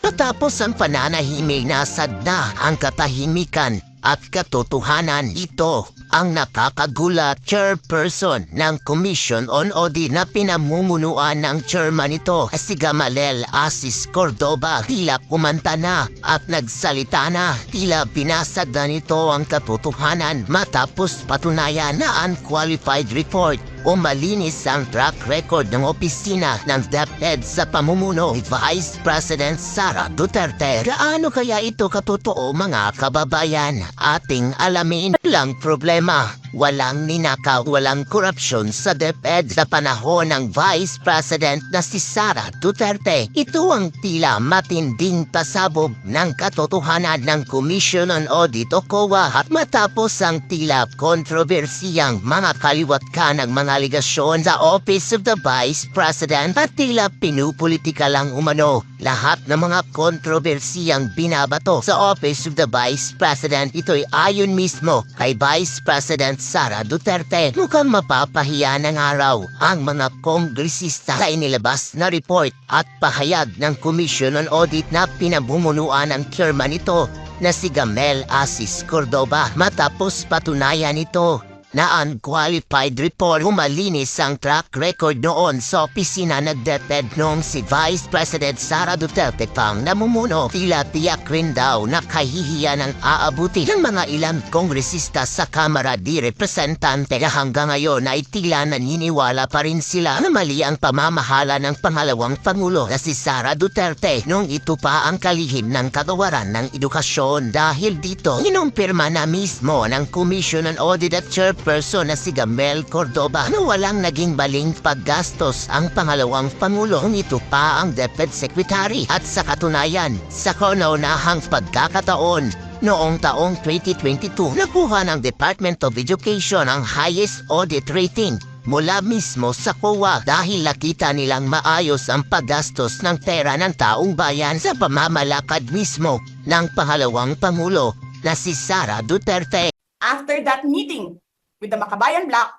Matapos ang pananahimik na sadna ang katahimikan at katotohanan, ito ang nakakagulat. Chairperson ng Commission on Audit na pinamumunuan ng chairman nito si Gamalel Asis Cordoba tila kumanta na at nagsalita na, tila binasag na nito ang katotohanan matapos patunayan na unqualified report o malinis ang track record ng opisina ng DepEd sa pamumuno ni Vice President Sara Duterte. Gaano kaya ito katotoo, mga kababayan? Ating alamin. Walang problema, walang ninakaw, walang korupsyon sa DepEd sa panahon ng Vice President na si Sara Duterte. Ito ang tila matinding pasabog ng katotohanan ng Commission on Audit o COA, at matapos ang tila kontrobersiyang mga kaliwat ka ng mga aligasyon sa Office of the Vice President at tila pinupolitika lang umano lahat ng mga kontrobersiyang binabato sa Office of the Vice President. Ito'y ayon mismo kay Vice President Sara Duterte. Mukhang mapapahiya ng araw ang mga kongresista sa inilabas na report at pahayag ng Commission on Audit na pinamumunuan ng chairman nito na si Gamel Asis Cordoba. Matapos patunayan ito na unqualified report, malinis ang track record noon sa opisina ng DepEd noong si Vice President Sara Duterte pang namumuno. Tila tiyak rin daw na kahihiyan ang aabuti ng mga ilang kongresista sa Kamara di Representante na hanggang ngayon ay tila naniniwala pa rin sila na mali ang pamamahala ng pangalawang Pangulo na si Sara Duterte nung ito pa ang kalihim ng kagawaran ng edukasyon. Dahil dito, inumpirma na mismo ng Commission on Audit at Chairperson na si Gamel Cordoba na walang naging baling paggastos ang pangalawang Pangulo. Ito pa ang DepEd Secretary. At sa katunayan, sa kauna-unahang pagkakataon, noong taong 2022, nakuha ng Department of Education ang highest audit rating mula mismo sa COA dahil nakita nilang maayos ang paggastos ng pera ng taong bayan sa pamamalakad mismo ng pangalawang Pangulo na si Sara Duterte. After that meeting with the Makabayan Bloc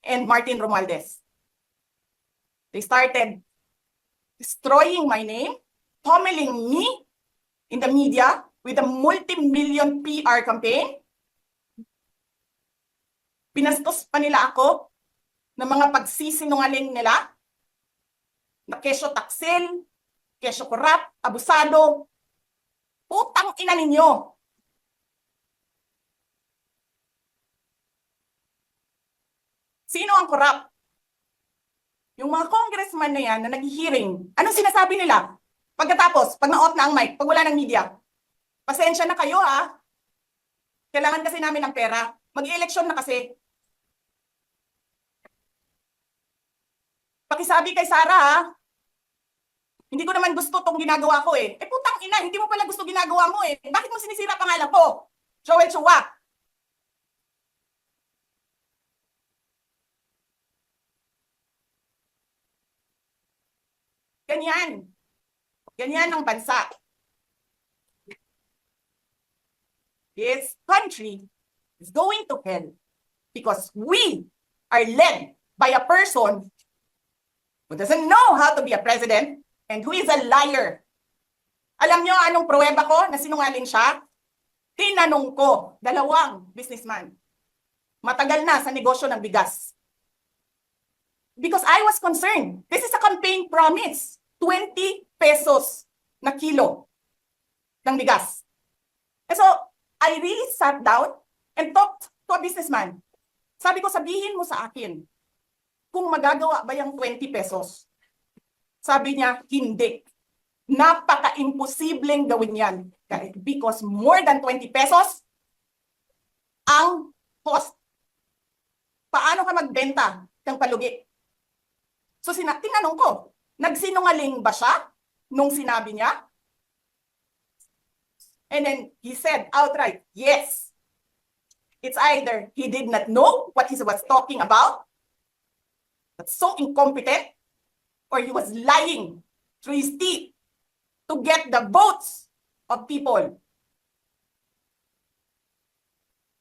and Martin Romualdez, they started destroying my name, pummeling me in the media with a multi-million PR campaign. Pinastos pa nila ako ng mga pagsisinungaling nila na kesyo taksil, kesyo korap, abusado. Putang ina ninyo! Sino ang korap? Yung mga congressman na yan na nag-hearing, anong sinasabi nila? Pagkatapos, pag na-off na ang mic, pag wala ng media, pasensya na kayo ha. Kailangan kasi namin ng pera. Mag-eleksyon na kasi. Pakisabi kay Sara ha. Hindi ko naman gusto tong ginagawa ko eh. Eh putang ina, hindi mo pala gusto ginagawa mo eh. Bakit mo sinisira pangalan ko? Joel Chua. Ganyan. Ganyan ang bansa. This country is going to hell because we are led by a person who doesn't know how to be a president and who is a liar. Alam nyo anong pruweba ko na sinungaling siya? Tinanong ko, dalawang businessman. Matagal na sa negosyo ng bigas. Because I was concerned. This is a campaign promise. 20 pesos na kilo ng bigas. And so, I really sat down and talked to a businessman. Sabi ko, sabihin mo sa akin, kung magagawa ba yung 20 pesos? Sabi niya, hindi. Napaka-imposibleng gawin yan. Because more than 20 pesos, ang cost. Paano ka magbenta ng palugi? So, tinanong ko, nagsinungaling ba siya nung sinabi niya? And then he said outright, yes. It's either he did not know what he was talking about, that's so incompetent, or he was lying through his teeth to get the votes of people.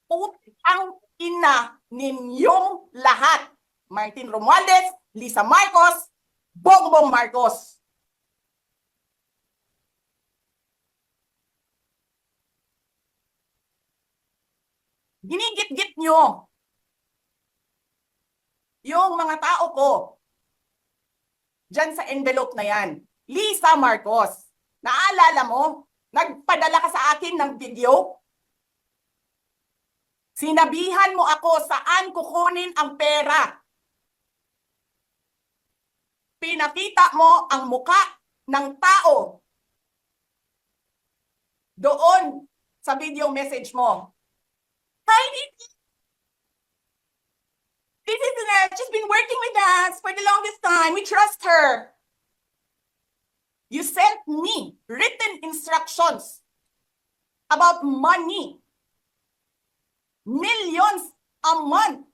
Putang ina ninyong lahat. Martin Romualdez, Lisa Marcos, Bongbong Marcos. Ginigit-git nyo yung mga tao ko dyan sa envelope na yan. Lisa Marcos, naalala mo? Nagpadala ka sa akin ng video? Sinabihan mo ako saan kukunin ang pera. Pinakita mo ang muka ng tao doon sa video message mo. Hi, Nikki. This is she's been working with us for the longest time. We trust her. You sent me written instructions about money. Millions a month.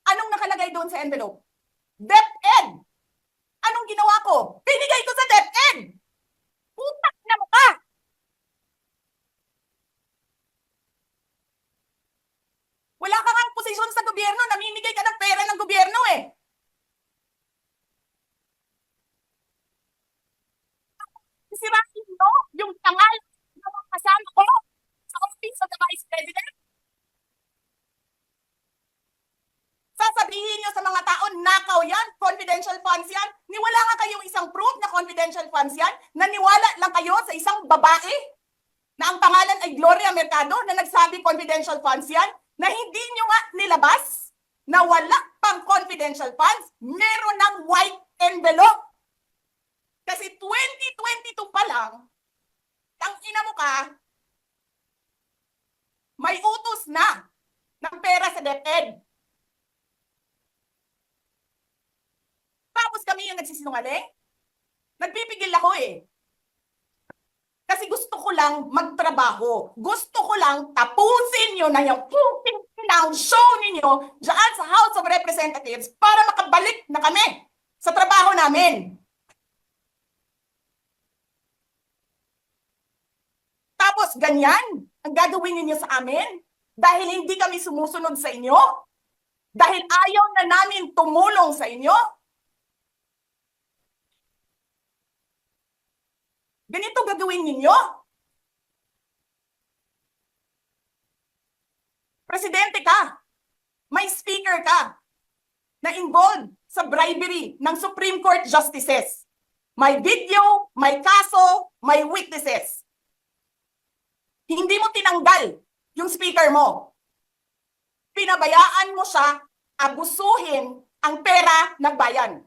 Anong nakalagay doon sa envelope? DepEd. Anong ginawa ko? Binigay ko sa DepEd. Putak na mukha. Wala ka nga posisyon sa gobyerno, namimigay ka ng pera ng gobyerno eh. Sisirahin mo yung tangal ng mga kasama ko sa Office of the Vice President. Sasabihin nyo sa mga tao, nakaw yan, confidential funds yan. Niwala nga kayong isang proof na confidential funds yan. Naniwala lang kayo sa isang babae na ang pangalan ay Gloria Mercado na nagsabi confidential funds yan, na hindi nyo nga nilabas na wala pang confidential funds, meron ng white envelope. Kasi 2022 pa lang, ang ina mo ka, may utos na ng pera sa DepEd. Tapos kami yung nagsisinungaling? Nagpipigil ako eh. Kasi gusto ko lang magtrabaho. Gusto ko lang tapusin nyo na yung ng show ninyo dyan sa House of Representatives para makabalik na kami sa trabaho namin. Tapos ganyan ang gagawin ninyo sa amin dahil hindi kami sumusunod sa inyo? Dahil ayaw na namin tumulong sa inyo? Ganito gagawin ninyo? Presidente ka, may speaker ka na involved sa bribery ng Supreme Court justices. May video, may kaso, may witnesses. Hindi mo tinanggal yung speaker mo. Pinabayaan mo siya abusuhin ang pera ng bayan.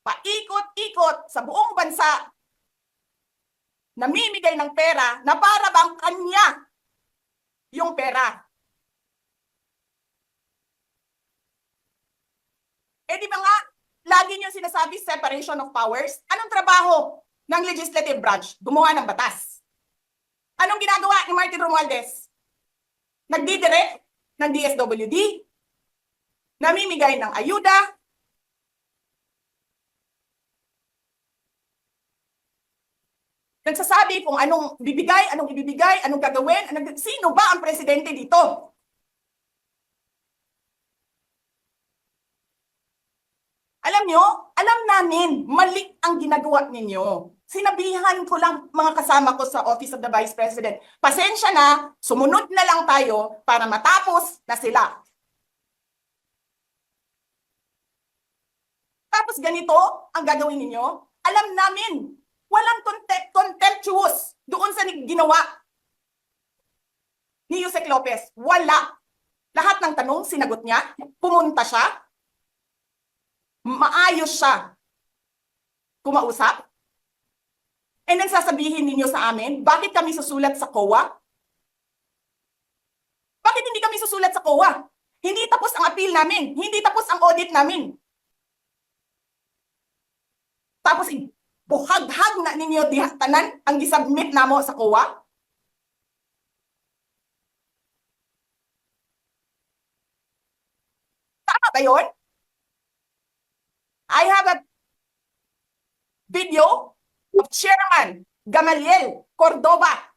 Paikot-ikot sa buong bansa, namimigay ng pera na para bang kanya yung pera. Eh di ba nga, lagi niyo sinasabi separation of powers? Anong trabaho ng legislative branch? Gumawa ng batas. Anong ginagawa ni Martin Romualdez? Nagdidirect ng DSWD, namimigay ng ayuda, nagsasabi kung anong bibigay, anong ibibigay, anong gagawin, sino ba ang presidente dito? Alam nyo, alam namin, mali ang ginagawa ninyo. Sinabihan ko lang mga kasama ko sa Office of the Vice President, pasensya na, sumunod na lang tayo para matapos na sila. Tapos ganito ang gagawin ninyo? Alam namin, walang contemptuous doon sa ginawa ni Yusek Lopez. Wala. Lahat ng tanong, sinagot niya. Pumunta siya. Maayos siya kumausap. And then sasabihin ninyo sa amin, bakit kami susulat sa COA? Bakit hindi kami susulat sa COA? Hindi tapos ang appeal namin. Hindi tapos ang audit namin. Tapos buhaghag na ninyo tanan ang gisubmit namo sa COA? Tama ba yun? I have a video of Chairman Gamaliel Cordova.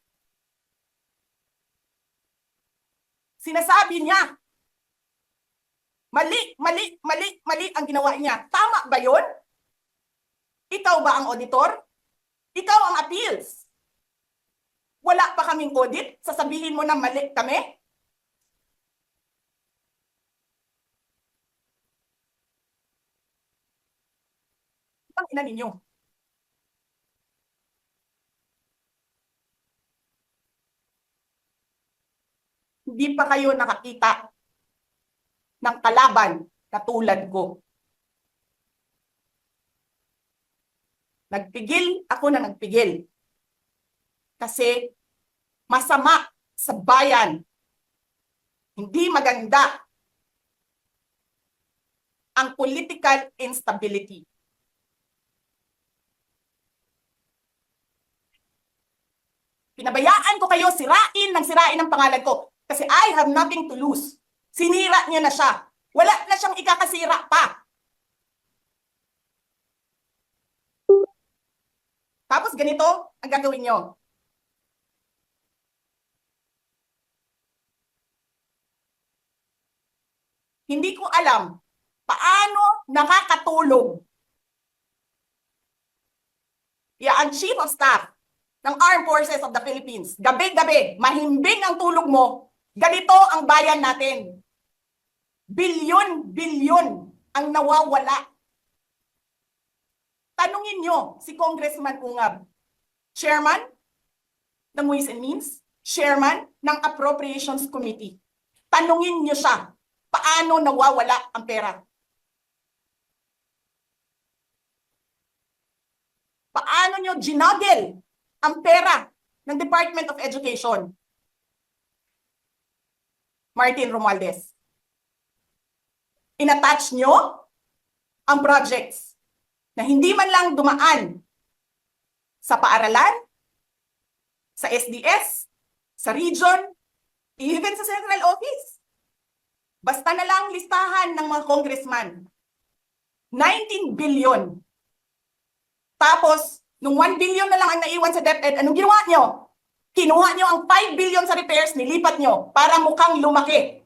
Sinasabi niya, mali ang ginawa niya. Tama ba yun? Ikaw ba ang auditor? Ikaw ang appeals. Wala pa kaming audit, sasabihin mo na mali kami? Ang ina ninyo. Hindi pa kayo nakakita ng kalaban na tulad ko. Nagpigil ako na nagpigil. Kasi masama sa bayan. Hindi maganda ang political instability. Pinabayaan ko kayo sirain ng pangalan ko. Kasi I have nothing to lose. Sinira niyo na siya. Wala na siyang ikakasira pa. Tapos ganito ang gagawin niyo. Hindi ko alam paano nakakatulong ang Chief of Staff ng Armed Forces of the Philippines. Gabi-gabi, mahimbing ang tulog mo. Ganito ang bayan natin. Bilyon-bilyon ang nawawala. Tanungin nyo si Congressman Ungab, Chairman ng Ways and Means, Chairman ng Appropriations Committee. Tanungin nyo siya, paano nawawala ang pera? Paano nyo ginagel ang pera ng Department of Education? Martin Romualdez. Inattach nyo ang projects na hindi man lang dumaan sa paaralan, sa SDS, sa region, even sa central office. Basta na lang listahan ng mga congressman. 19 billion. Tapos, nung 1 billion na lang ang naiwan sa DepEd, anong ginawa nyo? Kinuha nyo ang 5 billion sa repairs, nilipat nyo para mukhang lumaki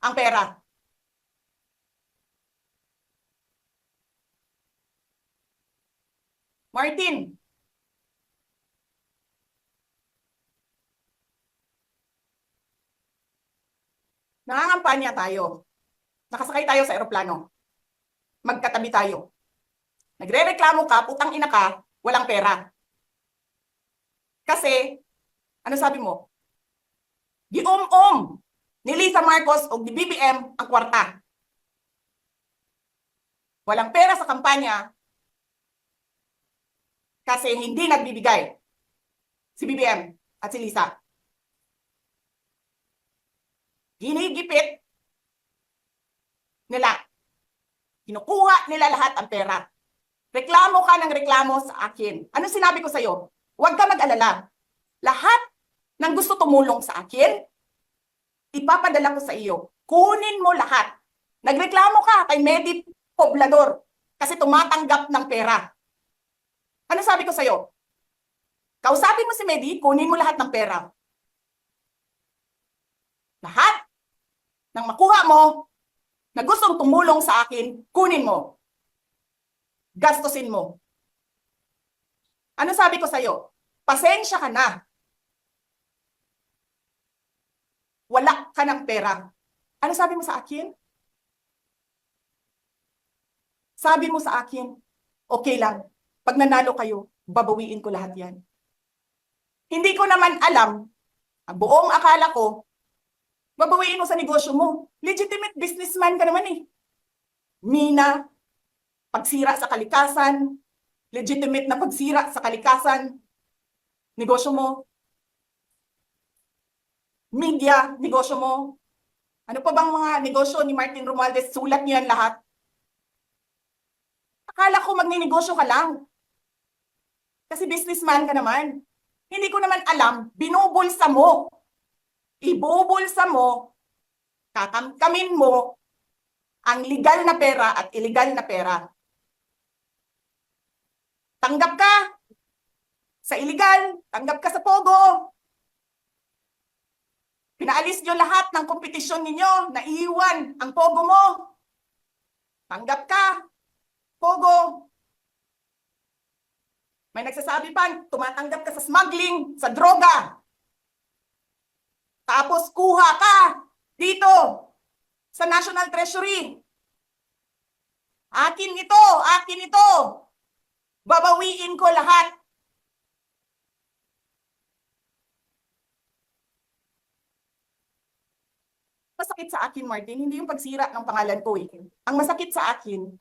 ang pera. Martin, nangangampanya tayo. Nakasakay tayo sa eroplano. Magkatabi tayo. Nagre-reklamo ka, putang ina ka, walang pera. Kasi, ano sabi mo? Gium-um ni Lisa Marcos o ni BBM ang kwarta. Walang pera sa kampanya kasi hindi nagbibigay si BBM at si Lisa. Ginigipit nila. Kinukuha nila lahat ang pera. Reklamo ka ng reklamo sa akin. Ano sinabi ko sa'yo? Huwag ka mag-alala. Lahat ng gusto tumulong sa akin, ipapadala ko sa iyo. Kunin mo lahat. Nagreklamo ka kay Medi Poblador kasi tumatanggap ng pera. Ano sabi ko sa'yo? Kausapin mo si Medi, kunin mo lahat ng pera. Lahat ng makuha mo na gustong tumulong sa akin, kunin mo. Gastusin mo. Ano sabi ko sa'yo? Pasensya ka na. Wala ka ng pera. Ano sabi mo sa akin? Sabi mo sa akin, okay lang. Pag nanalo kayo, babawiin ko lahat yan. Hindi ko naman alam, ang buong akala ko, babawiin mo sa negosyo mo. Legitimate businessman ka naman eh. Mina, pagsira sa kalikasan, legitimate na pagsira sa kalikasan, negosyo mo. Media, negosyo mo. Ano pa bang mga negosyo ni Martin Romualdez? Sulat niyo yan lahat. Akala ko magninegosyo ka lang. Kasi businessman ka naman. Hindi ko naman alam, binubulsa mo. Ibubulsa mo, kakamkamin mo, ang legal na pera at illegal na pera. Tanggap ka sa illegal, tanggap ka sa pogo. Pinaalis nyo lahat ng kompetisyon ninyo, naiiwan ang pogo mo. Tanggap ka, pogo. May nagsasabi pa, tumatanggap ka sa smuggling, sa droga. Tapos kuha ka dito sa National Treasury. Akin ito, akin ito. Babawiin ko lahat. Masakit sa akin, Martin, hindi yung pagsira ng pangalan ko eh. Ang masakit sa akin,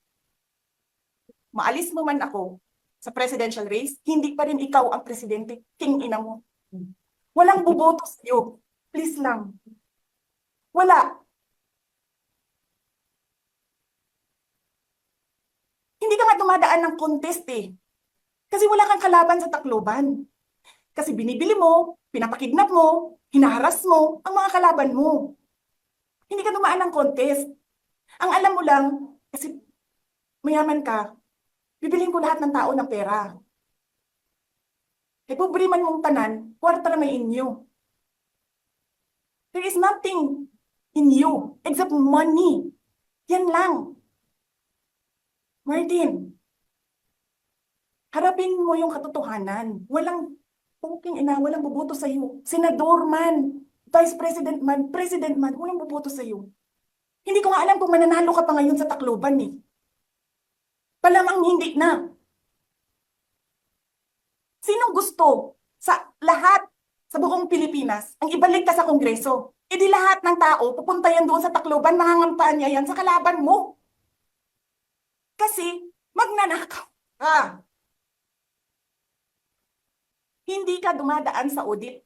maalis mo man ako sa presidential race, hindi pa rin ikaw ang presidente, king ina mo. Walang boboto sa'yo. Please lang. Wala. Hindi ka nga dumadaan ng contest eh. Kasi wala kang kalaban sa Tacloban. Kasi binibili mo, pinapakidnap mo, hinaharas mo ang mga kalaban mo. Hindi ka dumaan ng contest. Ang alam mo lang, kasi mayaman ka, bibilin ko lahat ng tao ng pera. E pobre man mong tanan, kwarta na may inyo. There is nothing in you except money. Yan lang. Martin, harapin mo yung katotohanan. Walang puking ina, walang boboto sa iyo. Senador man, vice president man, walang boboto sa iyo. Hindi ko nga alam kung mananalo ka pa ngayon sa Tacloban eh. Palamang hindi na. Sinong gusto sa lahat sa buong Pilipinas ang ibalik ka sa Kongreso? E di lahat ng tao pupunta yan doon sa Tacloban, mangangampanya yan sa kalaban mo. Kasi magnanakaw ka. Hindi ka dumadaan sa audit.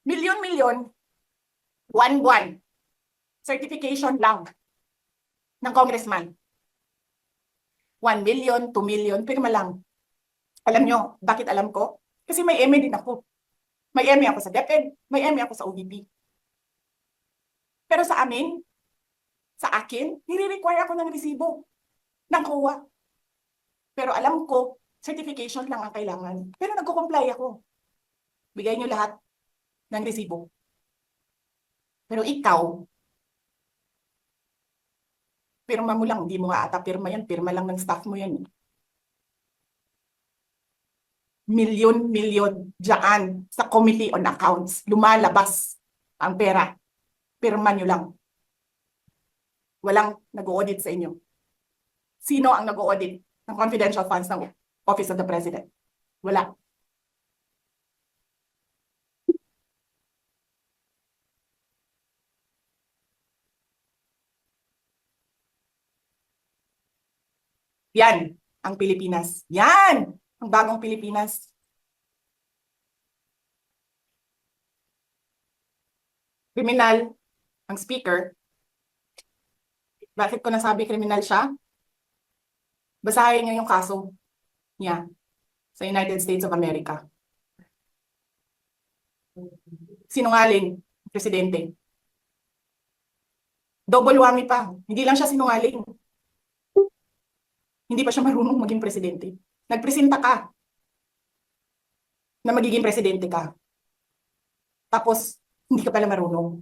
Milyon-milyon, buwan-buwan. Certification lang ng congressman. 1 million, 2 million, pirma lang. Alam nyo, bakit alam ko? Kasi may MA din ako. May MA ako sa DepEd, may MA ako sa OVP. Pero sa amin, sa akin, nire-require ako ng resibo ng COA. Pero alam ko, certification lang ang kailangan. Pero nagko-comply ako. Bigay nyo lahat ng resibo. Pero ikaw, pirma mo lang, hindi mo nga ata pirma yan, pirma lang ng staff mo yan. Milyon-milyon dyan sa Committee on Accounts. Lumalabas ang pera. Pirma nyo lang. Walang nag-audit sa inyo. Sino ang nag-audit ng confidential funds ng Office of the President? Wala. Yan ang Pilipinas. Yan ang bagong Pilipinas. Kriminal ang speaker. Bakit ko nasabi kriminal siya? Basahin niyo yung kaso niya sa United States of America. Sinungaling, presidente. Double whammy pa. Hindi lang siya sinungaling. Hindi pa siya marunong maging presidente. Nagpresenta ka na magiging presidente ka. Tapos, hindi ka pala marunong.